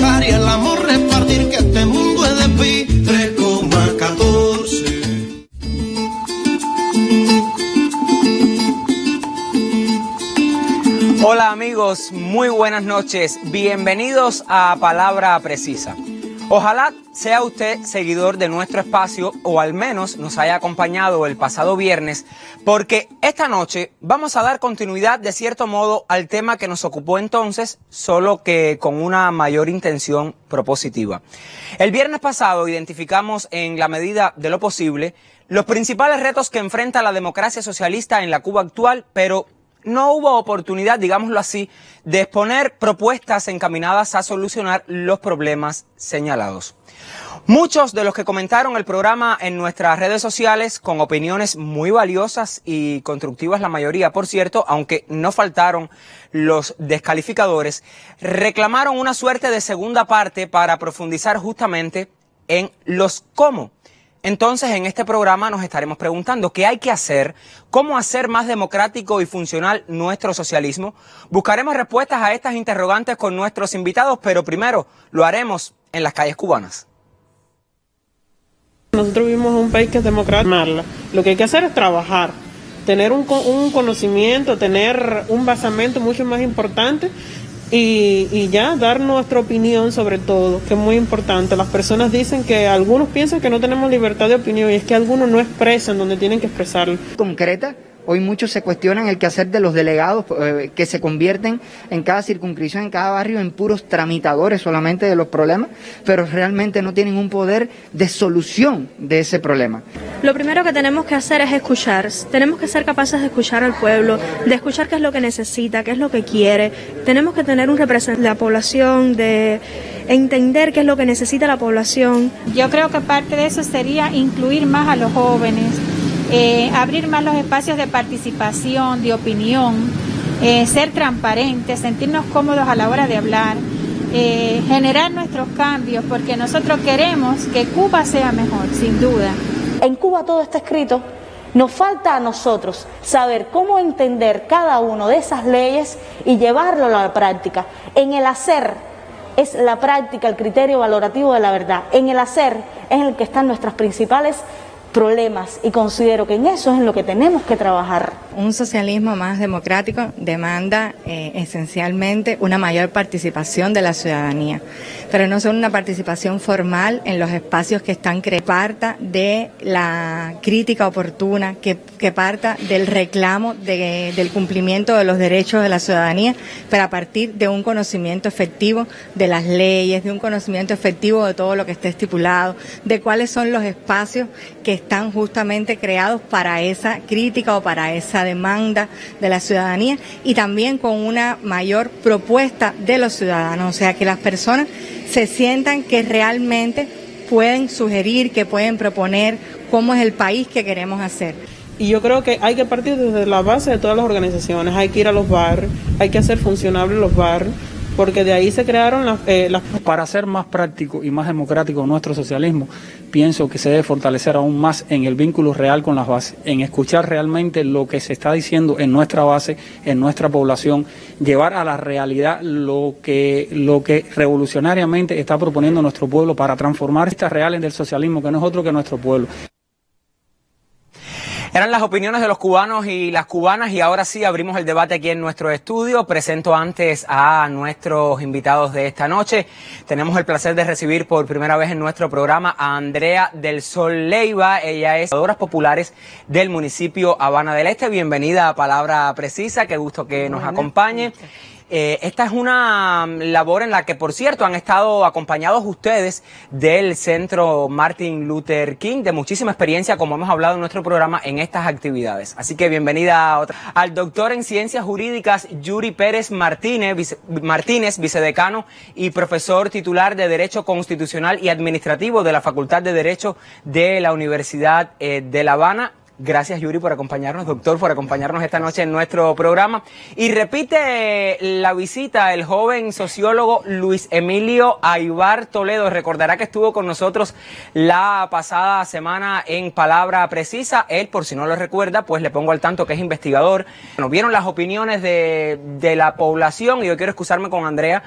dar y el amor repartir, que este mundo es de pi 3,14. Hola amigos, muy buenas noches, bienvenidos a Palabra Precisa. Ojalá sea usted seguidor de nuestro espacio o al menos nos haya acompañado el pasado viernes, porque esta noche vamos a dar continuidad de cierto modo al tema que nos ocupó entonces, solo que con una mayor intención propositiva. El viernes pasado identificamos en la medida de lo posible los principales retos que enfrenta la democracia socialista en la Cuba actual, pero no hubo oportunidad, digámoslo así, de exponer propuestas encaminadas a solucionar los problemas señalados. Muchos de los que comentaron el programa en nuestras redes sociales, con opiniones muy valiosas y constructivas, la mayoría, por cierto, aunque no faltaron los descalificadores, reclamaron una suerte de segunda parte para profundizar justamente en los cómo. Entonces, en este programa nos estaremos preguntando qué hay que hacer, cómo hacer más democrático y funcional nuestro socialismo. Buscaremos respuestas a estas interrogantes con nuestros invitados, pero primero lo haremos en las calles cubanas. Nosotros vivimos en un país que es democrático. Lo que hay que hacer es trabajar, tener un conocimiento, tener un basamento mucho más importante y ya dar nuestra opinión sobre todo, que es muy importante. Las personas dicen que algunos piensan que no tenemos libertad de opinión y es que algunos no expresan donde tienen que expresarlo. Concreta. Hoy muchos se cuestionan el quehacer de los delegados que se convierten en cada circunscripción, en cada barrio, en puros tramitadores solamente de los problemas, pero realmente no tienen un poder de solución de ese problema. Lo primero que tenemos que hacer es escuchar. Tenemos que ser capaces de escuchar al pueblo, de escuchar qué es lo que necesita, qué es lo que quiere. Tenemos que tener un representante de la población, de entender qué es lo que necesita la población. Yo creo que parte de eso sería incluir más a los jóvenes. Abrir más los espacios de participación, de opinión, ser transparentes, sentirnos cómodos a la hora de hablar, generar nuestros cambios, porque nosotros queremos que Cuba sea mejor, sin duda. En Cuba todo está escrito, nos falta a nosotros saber cómo entender cada una de esas leyes y llevarlo a la práctica. En el hacer es la práctica, el criterio valorativo de la verdad. En el hacer es en el que están nuestras principales problemas y considero que en eso es en lo que tenemos que trabajar. Un socialismo más democrático demanda esencialmente una mayor participación de la ciudadanía, pero no solo una participación formal en los espacios que están que parta de la crítica oportuna, que parta del reclamo del cumplimiento de los derechos de la ciudadanía, pero a partir de un conocimiento efectivo de las leyes, de un conocimiento efectivo de todo lo que esté estipulado, de cuáles son los espacios que están justamente creados para esa crítica o para esa demanda de la ciudadanía y también con una mayor propuesta de los ciudadanos, o sea, que las personas se sientan que realmente pueden sugerir, que pueden proponer cómo es el país que queremos hacer. Y yo creo que hay que partir desde la base de todas las organizaciones, hay que ir a los barrios, hay que hacer funcionables los barrios, porque de ahí se crearon las... Para hacer más práctico y más democrático nuestro socialismo, pienso que se debe fortalecer aún más en el vínculo real con las bases, en escuchar realmente lo que se está diciendo en nuestra base, en nuestra población, llevar a la realidad lo que revolucionariamente está proponiendo nuestro pueblo para transformar estas reales del socialismo, que no es otro que nuestro pueblo. Eran las opiniones de los cubanos y las cubanas y ahora sí abrimos el debate aquí en nuestro estudio. Presento antes a nuestros invitados de esta noche. Tenemos el placer de recibir por primera vez en nuestro programa a Andrea del Sol Leiva. Ella es educadora populares del municipio Habana del Este. Bienvenida a Palabra Precisa, qué gusto que nos acompañe. Esta es una labor en la que, por cierto, han estado acompañados ustedes del Centro Martin Luther King, de muchísima experiencia, como hemos hablado en nuestro programa, en estas actividades. Así que bienvenida al doctor en Ciencias Jurídicas, Yuri Pérez Martínez, vicedecano y profesor titular de Derecho Constitucional y Administrativo de la Facultad de Derecho de la Universidad de La Habana. Gracias, Yuri, por acompañarnos, doctor, por acompañarnos esta noche en nuestro programa. Y repite la visita el joven sociólogo Luis Emilio Aybar Toledo. Recordará que estuvo con nosotros la pasada semana en Palabra Precisa. Él, por si no lo recuerda, pues le pongo al tanto que es investigador. Bueno, vieron las opiniones de la población y yo quiero excusarme con Andrea,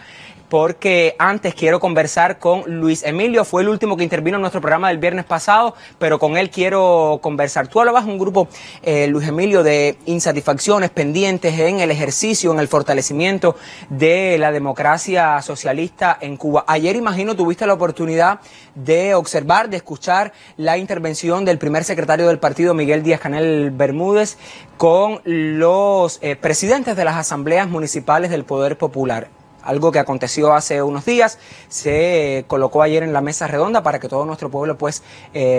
porque antes quiero conversar con Luis Emilio. Fue el último que intervino en nuestro programa del viernes pasado, pero con él quiero conversar. Tú hablabas de un grupo, Luis Emilio, de insatisfacciones pendientes en el ejercicio, en el fortalecimiento de la democracia socialista en Cuba. Ayer, imagino, tuviste la oportunidad de observar, de escuchar la intervención del primer secretario del partido, Miguel Díaz-Canel Bermúdez, con los presidentes de las asambleas municipales del Poder Popular. Algo que aconteció hace unos días, se colocó ayer en la mesa redonda para que todo nuestro pueblo pues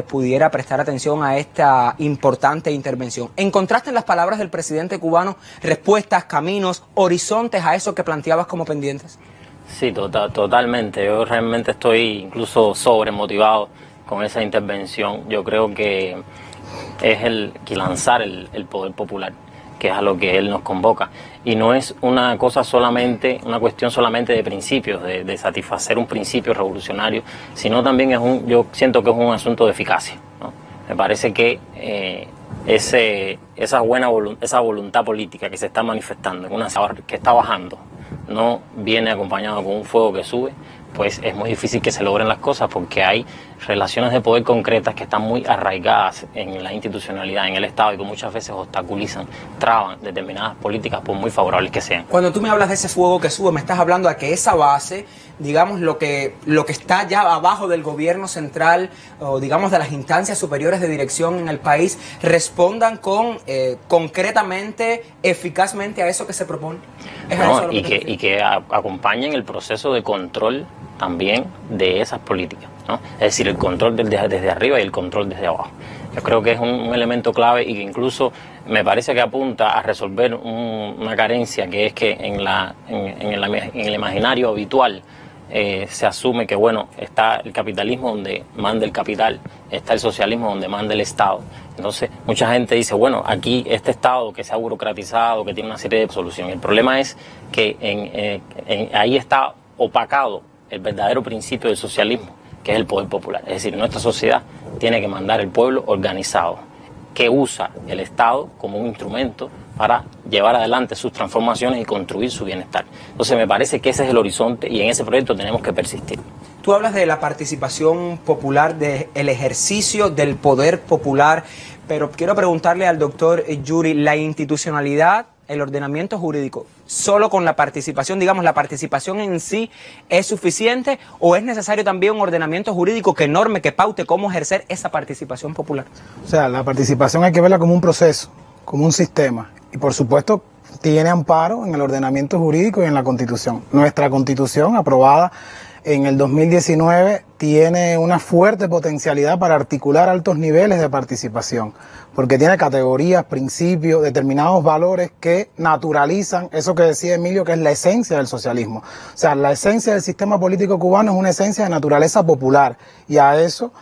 pudiera prestar atención a esta importante intervención. ¿Encontraste en las palabras del presidente cubano respuestas, caminos, horizontes a eso que planteabas como pendientes? Sí, totalmente. Yo realmente estoy incluso sobremotivado con esa intervención. Yo creo que es el lanzar el poder popular, que es a lo que él nos convoca. Y no es una cosa solamente, una cuestión solamente de principios, de satisfacer un principio revolucionario, sino también yo siento que es un asunto de eficacia, ¿no? Me parece que esa voluntad política que se está manifestando, que está bajando, no viene acompañado con un fuego que sube, pues es muy difícil que se logren las cosas, porque hay relaciones de poder concretas que están muy arraigadas en la institucionalidad, en el Estado, y que muchas veces obstaculizan, traban determinadas políticas por muy favorables que sean. Cuando tú me hablas de ese fuego que sube, me estás hablando de que esa base, digamos, lo que está ya abajo del gobierno central, o digamos de las instancias superiores de dirección en el país, respondan concretamente, eficazmente a eso que se propone. Y que acompañen el proceso de control también de esas políticas, ¿no? Es decir, el control desde arriba y el control desde abajo. Yo creo que es un elemento clave, y que incluso me parece que apunta a resolver una carencia, que es que en el imaginario habitual se asume que, bueno, está el capitalismo donde manda el capital, está el socialismo donde manda el Estado. Entonces, mucha gente dice, bueno, aquí este Estado que se ha burocratizado, que tiene una serie de soluciones. El problema es que ahí está opacado el verdadero principio del socialismo, que es el poder popular. Es decir, nuestra sociedad tiene que mandar el pueblo organizado, que usa el Estado como un instrumento para llevar adelante sus transformaciones y construir su bienestar. Entonces me parece que ese es el horizonte, y en ese proyecto tenemos que persistir. Tú hablas de la participación popular, del ejercicio del poder popular, pero quiero preguntarle al doctor Yuri, la institucionalidad, el ordenamiento jurídico, ¿solo con la participación, digamos, la participación en sí es suficiente, o es necesario también un ordenamiento jurídico que norme, que paute cómo ejercer esa participación popular? O sea, la participación hay que verla como un proceso, como un sistema, y por supuesto tiene amparo en el ordenamiento jurídico y en la Constitución. Nuestra Constitución, aprobada en el 2019, tiene una fuerte potencialidad para articular altos niveles de participación, porque tiene categorías, principios, determinados valores que naturalizan eso que decía Emilio, que es la esencia del socialismo. O sea, la esencia del sistema político cubano es una esencia de naturaleza popular, y a eso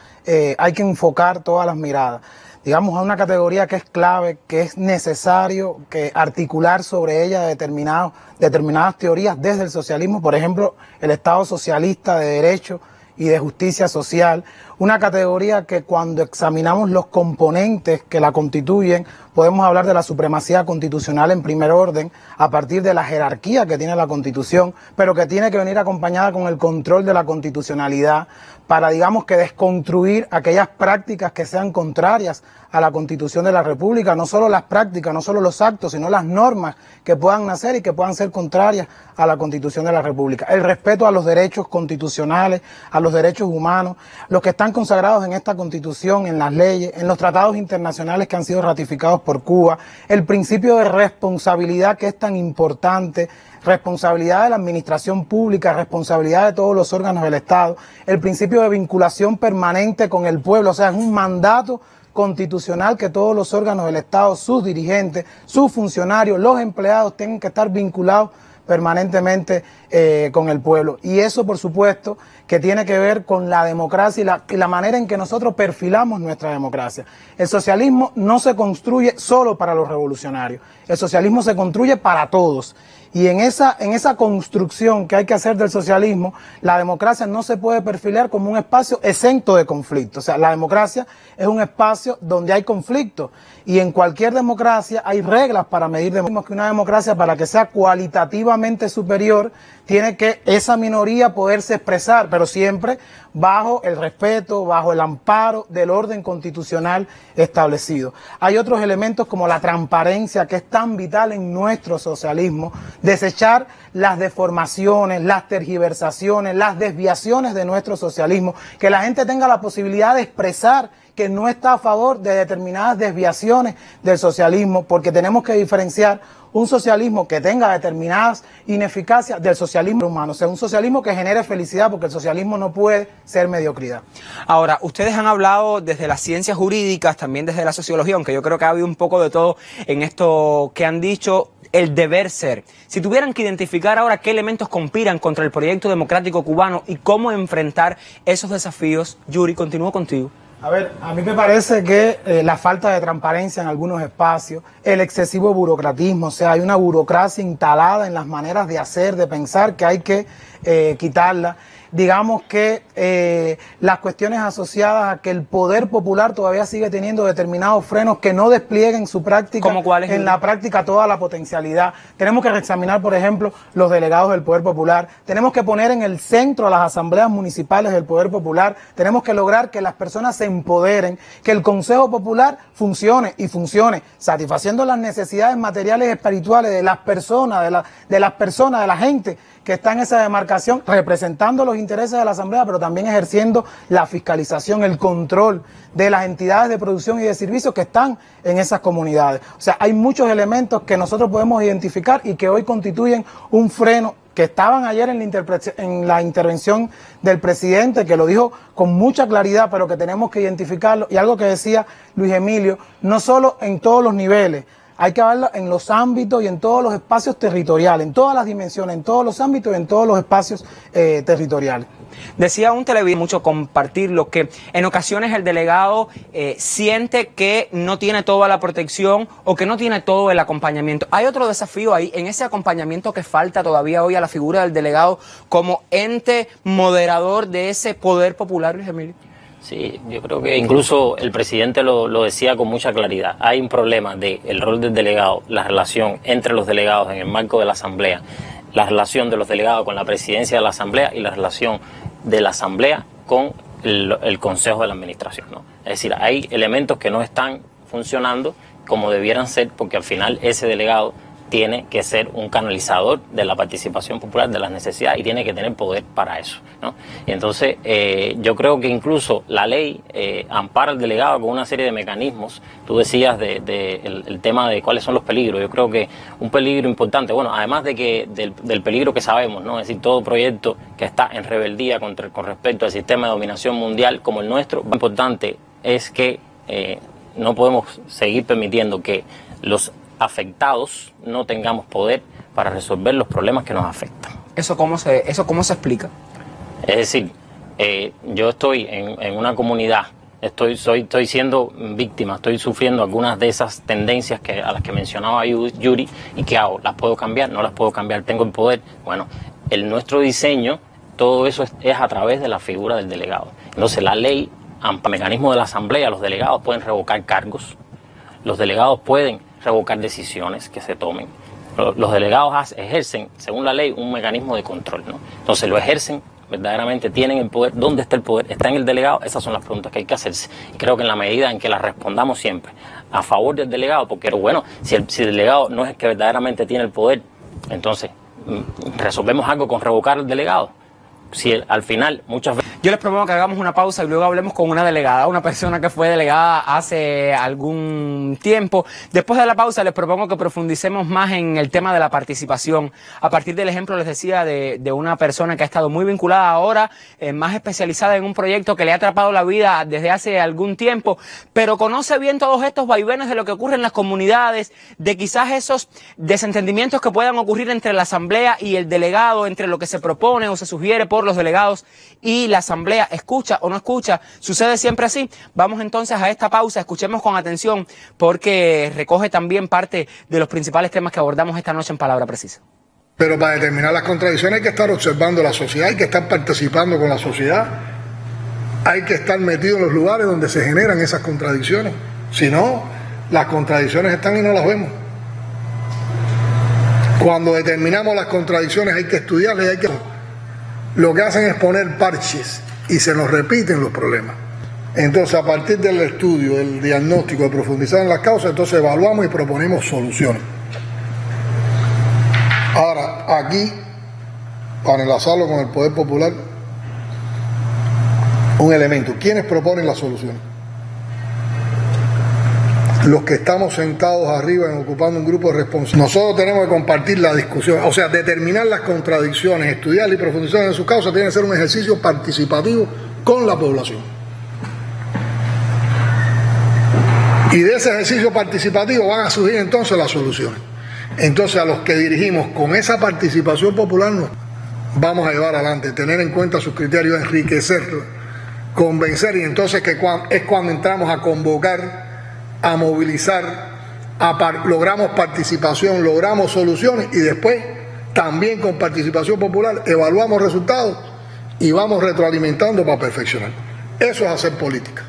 hay que enfocar todas las miradas. Digamos, a una categoría que es clave, que es necesario que articular sobre ella determinadas teorías desde el socialismo, por ejemplo, el Estado socialista de derecho y de justicia social, una categoría que cuando examinamos los componentes que la constituyen, podemos hablar de la supremacía constitucional en primer orden, a partir de la jerarquía que tiene la Constitución, pero que tiene que venir acompañada con el control de la constitucionalidad, para, digamos, que desconstruir aquellas prácticas que sean contrarias a la Constitución de la República, no solo las prácticas, no solo los actos, sino las normas que puedan nacer y que puedan ser contrarias a la Constitución de la República. El respeto a los derechos constitucionales, a los derechos humanos, los que están consagrados en esta Constitución, en las leyes, en los tratados internacionales que han sido ratificados por Cuba, el principio de responsabilidad, que es tan importante, responsabilidad de la administración pública, responsabilidad de todos los órganos del Estado, el principio de vinculación permanente con el pueblo, o sea, es un mandato constitucional que todos los órganos del Estado, sus dirigentes, sus funcionarios, los empleados tienen que estar vinculados permanentemente con el pueblo. Y eso, por supuesto, que tiene que ver con la democracia y la manera en que nosotros perfilamos nuestra democracia. El socialismo no se construye solo para los revolucionarios, el socialismo se construye para todos. Y en esa construcción que hay que hacer del socialismo, la democracia no se puede perfilar como un espacio exento de conflicto. O sea, la democracia es un espacio donde hay conflicto. Y en cualquier democracia hay reglas para medir que una democracia, para que sea cualitativamente superior, tiene que esa minoría poderse expresar, pero siempre bajo el respeto, bajo el amparo del orden constitucional establecido. Hay otros elementos como la transparencia, que es tan vital en nuestro socialismo, desechar las deformaciones, las tergiversaciones, las desviaciones de nuestro socialismo, que la gente tenga la posibilidad de expresar que no está a favor de determinadas desviaciones del socialismo, porque tenemos que diferenciar un socialismo que tenga determinadas ineficacias del socialismo humano, o sea, un socialismo que genere felicidad, porque el socialismo no puede ser mediocridad. Ahora, ustedes han hablado desde las ciencias jurídicas, también desde la sociología, aunque yo creo que ha habido un poco de todo en esto que han dicho, el deber ser. Si tuvieran que identificar ahora qué elementos conspiran contra el proyecto democrático cubano y cómo enfrentar esos desafíos, Yuri, continúo contigo. A ver, a mí me parece que la falta de transparencia en algunos espacios, el excesivo burocratismo, o sea, hay una burocracia instalada en las maneras de hacer, de pensar, que hay que quitarla. Digamos que las cuestiones asociadas a que el poder popular todavía sigue teniendo determinados frenos que no desplieguen su práctica, en la práctica toda la potencialidad. Tenemos que reexaminar, por ejemplo, los delegados del poder popular. Tenemos que poner en el centro a las asambleas municipales del poder popular. Tenemos que lograr que las personas se empoderen, que el Consejo Popular funcione y funcione satisfaciendo las necesidades materiales y espirituales de las personas, de la gente que está en esa demarcación, representando los intereses de la Asamblea, pero también ejerciendo la fiscalización, el control de las entidades de producción y de servicios que están en esas comunidades. O sea, hay muchos elementos que nosotros podemos identificar y que hoy constituyen un freno, que estaban ayer en la intervención del presidente, que lo dijo con mucha claridad, pero que tenemos que identificarlo. Y algo que decía Luis Emilio, no solo en todos los niveles, hay que verlo en los ámbitos y en todos los espacios territoriales, en todas las dimensiones, en todos los ámbitos y en todos los espacios territoriales. Decía un televidente, mucho compartirlo, que en ocasiones el delegado siente que no tiene toda la protección o que no tiene todo el acompañamiento. Hay otro desafío ahí, en ese acompañamiento que falta todavía hoy a la figura del delegado como ente moderador de ese poder popular, Luis Emilio. Sí, yo creo que incluso el presidente lo decía con mucha claridad. Hay un problema del rol del delegado, la relación entre los delegados en el marco de la Asamblea, la relación de los delegados con la presidencia de la Asamblea y la relación de la Asamblea con el Consejo de la Administración, ¿no? Es decir, hay elementos que no están funcionando como debieran ser, porque al final ese delegado tiene que ser un canalizador de la participación popular, de las necesidades, y tiene que tener poder para eso, ¿no? Y entonces yo creo que incluso la ley ampara al delegado con una serie de mecanismos. Tú decías el tema de cuáles son los peligros. Yo creo que un peligro importante, bueno, además del peligro que sabemos, ¿no? Es decir, todo proyecto que está en rebeldía con respecto al sistema de dominación mundial como el nuestro, lo importante es que no podemos seguir permitiendo que los afectados no tengamos poder para resolver los problemas que nos afectan. ¿Eso cómo se explica? Es decir, yo estoy en una comunidad, estoy siendo víctima, estoy sufriendo algunas de esas tendencias a las que mencionaba Yuri, y ¿qué hago? ¿Las puedo cambiar? ¿No las puedo cambiar? ¿Tengo el poder? Bueno, nuestro diseño, todo eso es a través de la figura del delegado. Entonces la ley, el mecanismo de la Asamblea, los delegados pueden revocar cargos, los delegados pueden revocar decisiones que se tomen. Los delegados ejercen, según la ley, un mecanismo de control, ¿no? Entonces lo ejercen, verdaderamente tienen el poder. ¿Dónde está el poder? ¿Está en el delegado? Esas son las preguntas que hay que hacerse. Y creo que en la medida en que las respondamos siempre a favor del delegado, porque bueno, si el delegado no es el que verdaderamente tiene el poder, entonces resolvemos algo con revocar al delegado. Si al final muchas veces... Yo les propongo que hagamos una pausa y luego hablemos con una delegada, una persona que fue delegada hace algún tiempo. Después de la pausa les propongo que profundicemos más en el tema de la participación. A partir del ejemplo, les decía, de una persona que ha estado muy vinculada ahora, más especializada en un proyecto que le ha atrapado la vida desde hace algún tiempo, pero conoce bien todos estos vaivenes de lo que ocurre en las comunidades, de quizás esos desentendimientos que puedan ocurrir entre la Asamblea y el delegado, entre lo que se propone o se sugiere por los delegados y la Asamblea, escucha o no escucha, sucede siempre así. Vamos entonces a esta pausa, escuchemos con atención porque recoge también parte de los principales temas que abordamos esta noche en Palabra Precisa. Pero para determinar las contradicciones hay que estar observando la sociedad, hay que estar participando con la sociedad, hay que estar metido en los lugares donde se generan esas contradicciones. Si no, las contradicciones están y no las vemos. Cuando determinamos las contradicciones hay que estudiarlas, lo que hacen es poner parches y se nos repiten los problemas. Entonces, a partir del estudio, del diagnóstico, de profundizar en las causas, entonces evaluamos y proponemos soluciones. Ahora, aquí, para enlazarlo con el poder popular, un elemento. ¿Quiénes proponen las soluciones? Los que estamos sentados arriba ocupando un grupo de responsables. Nosotros tenemos que compartir la discusión, o sea, determinar las contradicciones, estudiar y profundizar en sus causas, tiene que ser un ejercicio participativo con la población. Y de ese ejercicio participativo van a surgir entonces las soluciones. Entonces, a los que dirigimos con esa participación popular nos vamos a llevar adelante, tener en cuenta sus criterios, enriquecerlos, convencer, y entonces es cuando entramos a convocar, a movilizar, logramos participación, logramos soluciones, y después también con participación popular evaluamos resultados y vamos retroalimentando para perfeccionar. Eso es hacer política.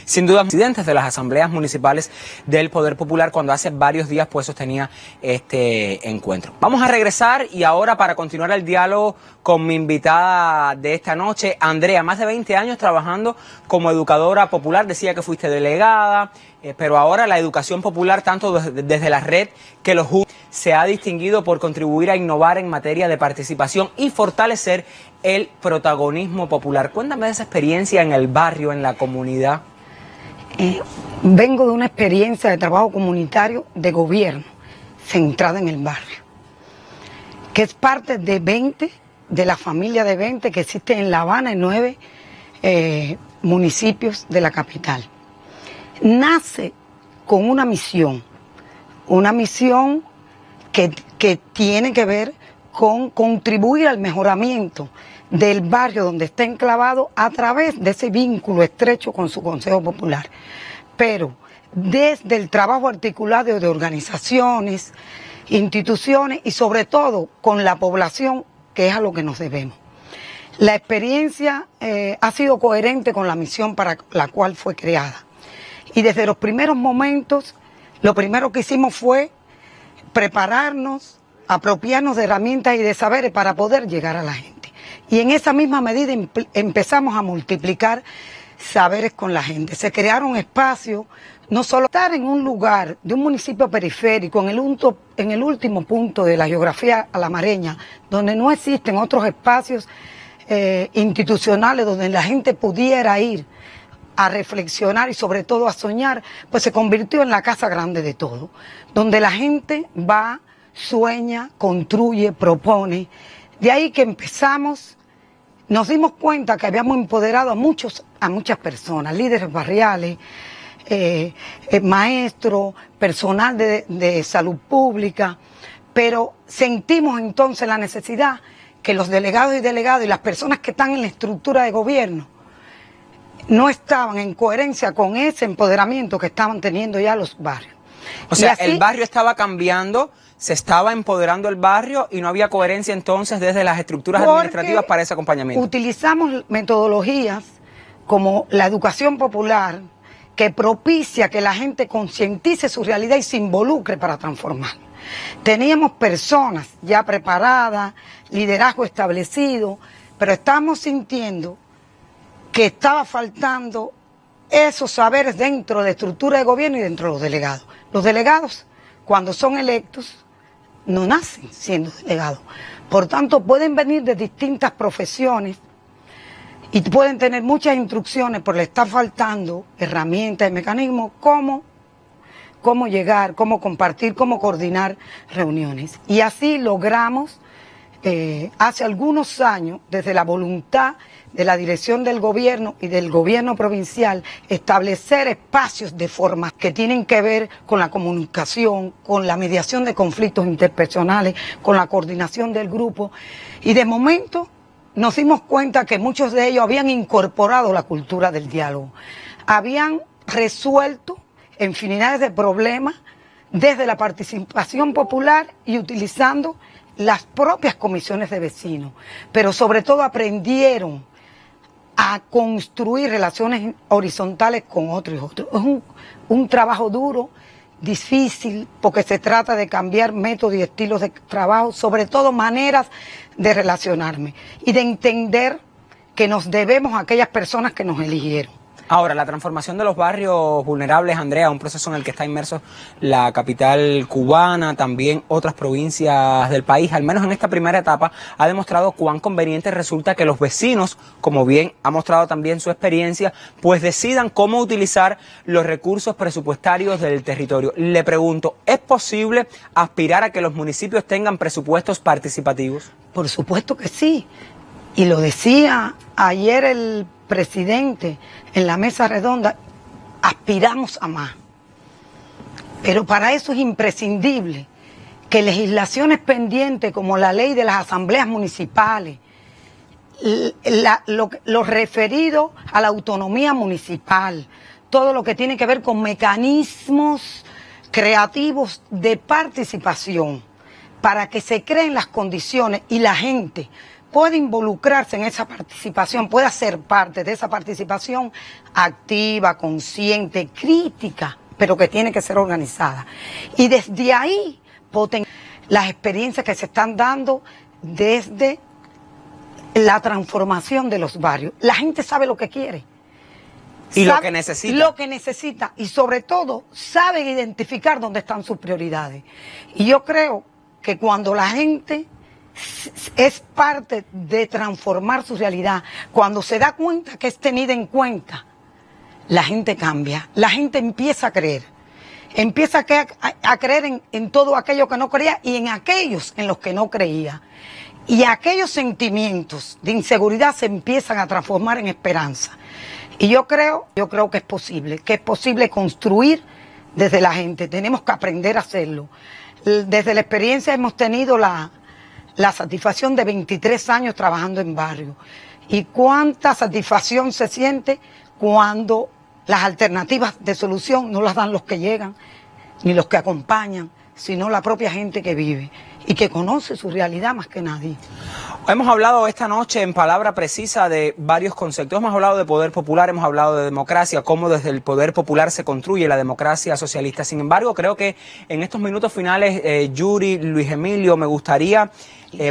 Sin duda, presidentes de las asambleas municipales del Poder Popular, cuando hace varios días pues sostenía este encuentro. Vamos a regresar y ahora para continuar el diálogo con mi invitada de esta noche, Andrea, más de 20 años trabajando como educadora popular, decía que fuiste delegada, pero ahora la educación popular, tanto desde la red que los JUC, se ha distinguido por contribuir a innovar en materia de participación y fortalecer el protagonismo popular. Cuéntame de esa experiencia en el barrio, en la comunidad. Vengo de una experiencia de trabajo comunitario de gobierno centrada en el barrio, que es parte de la familia de 20 que existe en La Habana, en 9 municipios de la capital. Nace con una misión que tiene que ver con contribuir al mejoramiento del barrio donde está enclavado a través de ese vínculo estrecho con su Consejo Popular. Pero desde el trabajo articulado de organizaciones, instituciones y sobre todo con la población, que es a lo que nos debemos. La experiencia ha sido coherente con la misión para la cual fue creada. Y desde los primeros momentos, lo primero que hicimos fue prepararnos, apropiarnos de herramientas y de saberes para poder llegar a la gente. Y en esa misma medida empezamos a multiplicar saberes con la gente. Se crearon espacios, no solo estar en un lugar de un municipio periférico, en el último punto de la geografía alamareña, donde no existen otros espacios institucionales donde la gente pudiera ir a reflexionar y sobre todo a soñar, pues se convirtió en la casa grande de todo, donde la gente va, sueña, construye, propone. De ahí que empezamos, nos dimos cuenta que habíamos empoderado a muchas personas, líderes barriales, maestros, personal de salud pública, pero sentimos entonces la necesidad que los delegados y delegadas y las personas que están en la estructura de gobierno no estaban en coherencia con ese empoderamiento que estaban teniendo ya los barrios. O sea, el barrio estaba cambiando, se estaba empoderando el barrio y no había coherencia entonces desde las estructuras administrativas para ese acompañamiento. Utilizamos metodologías como la educación popular que propicia que la gente concientice su realidad y se involucre para transformar. Teníamos personas ya preparadas, liderazgo establecido, pero estábamos sintiendo que estaba faltando esos saberes dentro de la estructura de gobierno y dentro de los delegados. Los delegados, cuando son electos, no nacen siendo delegados. Por tanto, pueden venir de distintas profesiones y pueden tener muchas instrucciones, pero le está faltando herramientas y mecanismos cómo llegar, cómo compartir, cómo coordinar reuniones. Y así logramos, hace algunos años, desde la voluntad de la dirección del gobierno y del gobierno provincial, establecer espacios de forma que tienen que ver con la comunicación, con la mediación de conflictos interpersonales, con la coordinación del grupo. Y de momento nos dimos cuenta que muchos de ellos habían incorporado la cultura del diálogo, habían resuelto infinidades de problemas desde la participación popular y utilizando las propias comisiones de vecinos, pero sobre todo aprendieron a construir relaciones horizontales con otros y otros. Es un trabajo duro, difícil, porque se trata de cambiar métodos y estilos de trabajo, sobre todo maneras de relacionarme y de entender que nos debemos a aquellas personas que nos eligieron. Ahora, la transformación de los barrios vulnerables, Andrea, un proceso en el que está inmerso la capital cubana, también otras provincias del país, al menos en esta primera etapa, ha demostrado cuán conveniente resulta que los vecinos, como bien ha mostrado también su experiencia, pues decidan cómo utilizar los recursos presupuestarios del territorio. Le pregunto, ¿es posible aspirar a que los municipios tengan presupuestos participativos? Por supuesto que sí, y lo decía ayer el presidente en la mesa redonda, aspiramos a más. Pero para eso es imprescindible que legislaciones pendientes como la ley de las asambleas municipales, lo referido a la autonomía municipal, todo lo que tiene que ver con mecanismos creativos de participación, para que se creen las condiciones y la gente puede involucrarse en esa participación, puede ser parte de esa participación activa, consciente, crítica, pero que tiene que ser organizada. Y desde ahí las experiencias que se están dando desde la transformación de los barrios. La gente sabe lo que quiere. Y lo que necesita. Lo que necesita. Y sobre todo, saben identificar dónde están sus prioridades. Y yo creo que cuando la gente es parte de transformar su realidad, cuando se da cuenta que es tenida en cuenta, la gente cambia, la gente empieza a creer en todo aquello que no creía y en aquellos en los que no creía, y aquellos sentimientos de inseguridad se empiezan a transformar en esperanza. Y yo creo que es posible construir desde la gente. Tenemos que aprender a hacerlo. Desde la experiencia hemos tenido la satisfacción de 23 años trabajando en barrio. Y cuánta satisfacción se siente cuando las alternativas de solución no las dan los que llegan, ni los que acompañan, sino la propia gente que vive y que conoce su realidad más que nadie. Hemos hablado esta noche en palabra precisa de varios conceptos. Hemos hablado de poder popular, hemos hablado de democracia, cómo desde el poder popular se construye la democracia socialista. Sin embargo, creo que en estos minutos finales, Yuri, Luis Emilio, me gustaría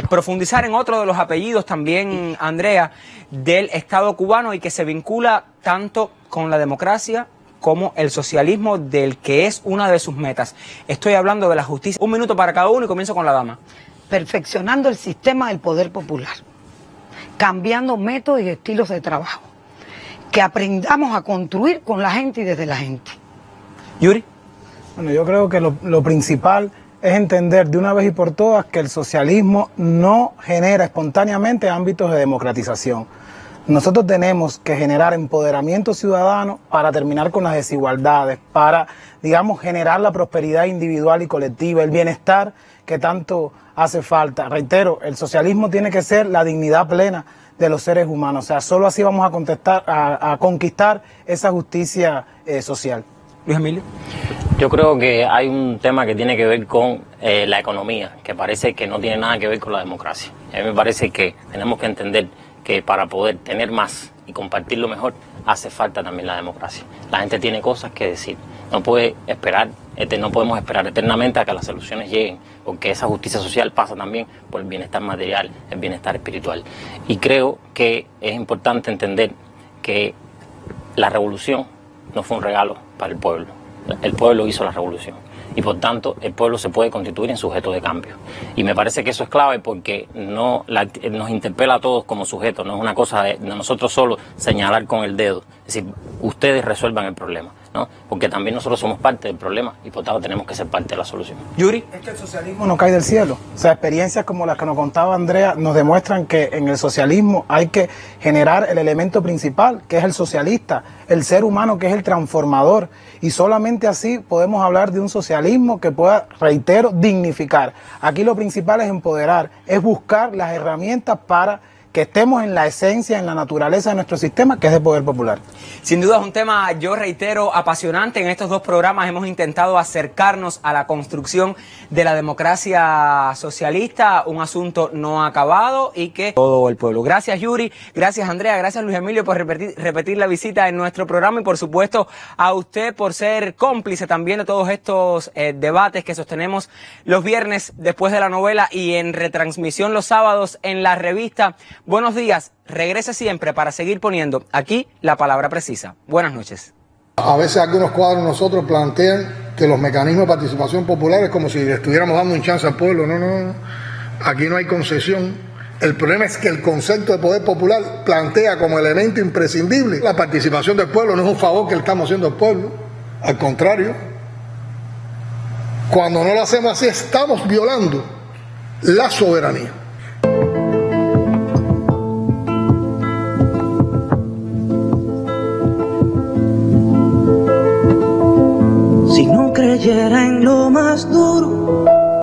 profundizar en otro de los apellidos también, Andrea, del Estado cubano y que se vincula tanto con la democracia como el socialismo, del que es una de sus metas. Estoy hablando de la justicia. Un minuto para cada uno y comienzo con la dama. Perfeccionando el sistema del poder popular, cambiando métodos y estilos de trabajo, que aprendamos a construir con la gente y desde la gente. Yuri. Bueno, yo creo que lo principal es entender de una vez y por todas que el socialismo no genera espontáneamente ámbitos de democratización. Nosotros tenemos que generar empoderamiento ciudadano para terminar con las desigualdades, para, digamos, generar la prosperidad individual y colectiva, el bienestar que tanto hace falta. Reitero, el socialismo tiene que ser la dignidad plena de los seres humanos. O sea, solo así vamos a conquistar esa justicia social. Luis Emilio. Yo creo que hay un tema que tiene que ver con la economía, que parece que no tiene nada que ver con la democracia. A mí me parece que tenemos que entender que para poder tener más y compartirlo mejor, hace falta también la democracia. La gente tiene cosas que decir. No podemos esperar eternamente a que las soluciones lleguen, porque esa justicia social pasa también por el bienestar material, el bienestar espiritual. Y creo que es importante entender que la revolución no fue un regalo para el pueblo. El pueblo hizo la revolución. Y por tanto el pueblo se puede constituir en sujeto de cambio. Y me parece que eso es clave porque nos interpela a todos como sujetos, no es una cosa de nosotros solo señalar con el dedo, es decir, ustedes resuelvan el problema, ¿no? Porque también nosotros somos parte del problema y por tanto tenemos que ser parte de la solución. Yuri. Es que el socialismo no cae del cielo. O sea, experiencias como las que nos contaba Andrea nos demuestran que en el socialismo hay que generar el elemento principal, que es el socialista, el ser humano que es el transformador. Y solamente así podemos hablar de un socialismo que pueda, reitero, dignificar. Aquí lo principal es empoderar, es buscar las herramientas para que estemos en la esencia, en la naturaleza de nuestro sistema, que es de poder popular. Sin duda es un tema, yo reitero, apasionante. En estos dos programas hemos intentado acercarnos a la construcción de la democracia socialista, un asunto no acabado y que todo el pueblo. Gracias, Yuri, gracias, Andrea, gracias, Luis Emilio, por repetir la visita en nuestro programa y, por supuesto, a usted por ser cómplice también de todos estos debates que sostenemos los viernes después de la novela y en retransmisión los sábados en la revista. Buenos días, regrese siempre para seguir poniendo aquí la palabra precisa. Buenas noches. A veces algunos cuadros nosotros plantean que los mecanismos de participación popular es como si le estuviéramos dando un chance al pueblo. No. Aquí no hay concesión. El problema es que el concepto de poder popular plantea como elemento imprescindible la participación del pueblo. No es un favor que le estamos haciendo al pueblo. Al contrario, cuando no lo hacemos así estamos violando la soberanía. Si no creyera en lo más duro